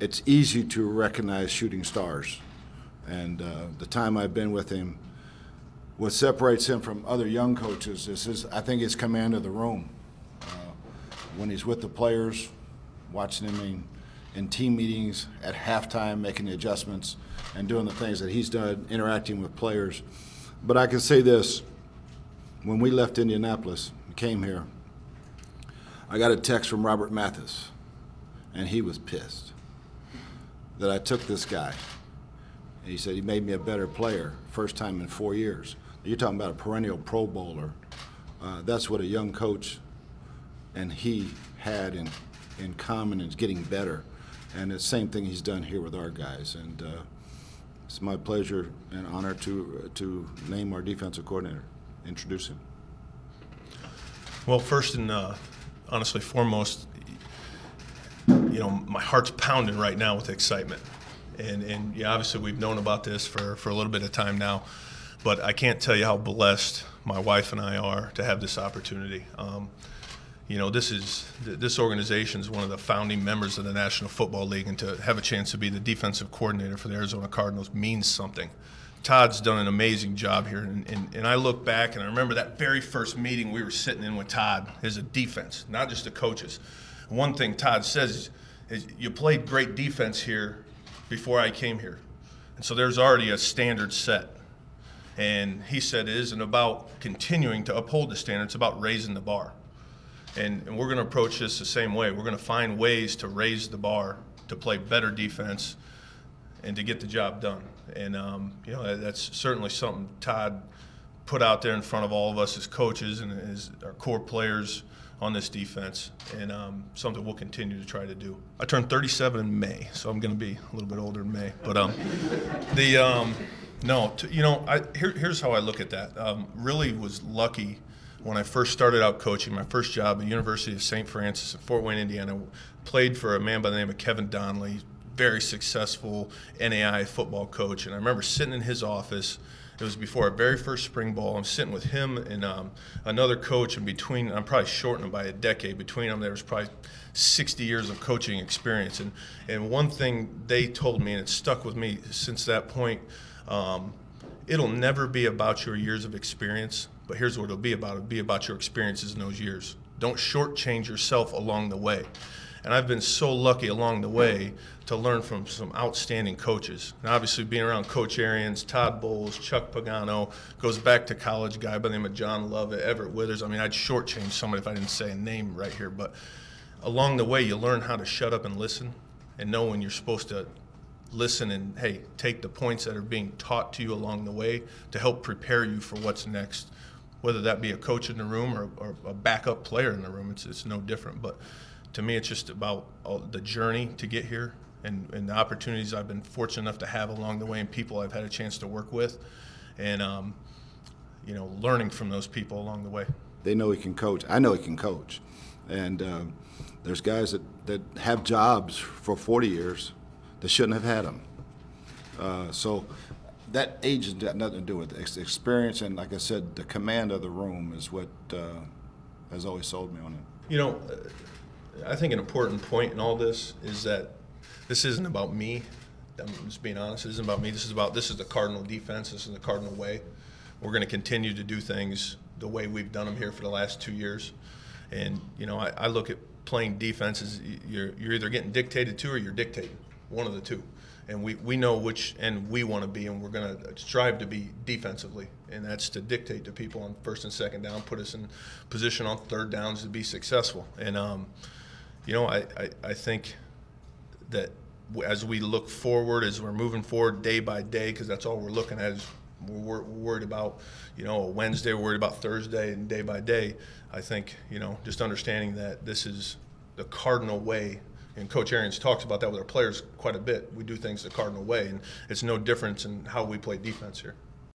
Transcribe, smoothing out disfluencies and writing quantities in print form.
it's easy to recognize shooting stars. And the time I've been with him, what separates him from other young coaches is I think his command of the room. When he's with the players, watching him in team meetings at halftime, making the adjustments and doing the things that he's done, interacting with players. But I can say this, when we left Indianapolis and came here, I got a text from Robert Mathis, and he was pissed that I took this guy. And he said he made me a better player, first time in 4 years. You're talking about a perennial Pro Bowler. That's what a young coach and he had in common, is getting better. And the same thing he's done here with our guys. And it's my pleasure and honor to name our defensive coordinator, introduce him. Well, first and honestly foremost, you know, my heart's pounding right now with excitement. And yeah, obviously we've known about this for a little bit of time now, but I can't tell you how blessed my wife and I are to have this opportunity. You know, this organization is one of the founding members of the National Football League, and to have a chance to be the defensive coordinator for the Arizona Cardinals means something. Todd's done an amazing job here, and I look back and I remember that very first meeting we were sitting in with Todd as a defense, not just the coaches. One thing Todd says is you played great defense here before I came here, and so there's already a standard set. And he said it isn't about continuing to uphold the standard, it's about raising the bar. And we're going to approach this the same way. We're going to find ways to raise the bar, to play better defense, and to get the job done. And you know, that's certainly something Todd put out there in front of all of us as coaches and as our core players on this defense, and something we'll continue to try to do. I turned 37 in May, so I'm going to be a little bit older in May. But here's how I look at that. Really was lucky when I first started out coaching. My first job at University of St. Francis in Fort Wayne, Indiana, played for a man by the name of Kevin Donnelly, very successful NAI football coach. And I remember sitting in his office. It was before our very first spring ball. I'm sitting with him and another coach, and between, I'm probably shorting them by a decade. Between them, there was probably 60 years of coaching experience. And one thing they told me, and it stuck with me since that point, it'll never be about your years of experience, but here's what it'll be about. It'll be about your experiences in those years. Don't shortchange yourself along the way. And I've been so lucky along the way to learn from some outstanding coaches. And obviously being around Coach Arians, Todd Bowles, Chuck Pagano, goes back to college guy by the name of John Lovett, Everett Withers. I mean, I'd shortchange somebody if I didn't say a name right here. But along the way, you learn how to shut up and listen and know when you're supposed to listen and, hey, take the points that are being taught to you along the way to help prepare you for what's next, whether that be a coach in the room or a backup player in the room. It's no different. But to me, it's just about the journey to get here and the opportunities I've been fortunate enough to have along the way and people I've had a chance to work with, and you know, learning from those people along the way. They know he can coach. I know he can coach. And there's guys that have jobs for 40 years that shouldn't have had them. So that age has got nothing to do with it. Experience and, like I said, the command of the room is what has always sold me on it. You know, I think an important point in all this is that this isn't about me. I'm just being honest. It isn't about me. This is the Cardinal defense. This is the Cardinal way. We're going to continue to do things the way we've done them here for the last 2 years. And, you know, I look at playing defense as you're either getting dictated to or you're dictating, one of the two. And we know which end we want to be, and we're going to strive to be defensively. And that's to dictate to people on first and second down, put us in position on third downs to be successful. And, you know, I think that as we look forward, as we're moving forward day by day, because that's all we're looking at is we're worried about, you know, a Wednesday, we're worried about Thursday, and day by day, I think, you know, just understanding that this is the Cardinal way. And Coach Arians talks about that with our players quite a bit. We do things the Cardinal way, and it's no difference in how we play defense here.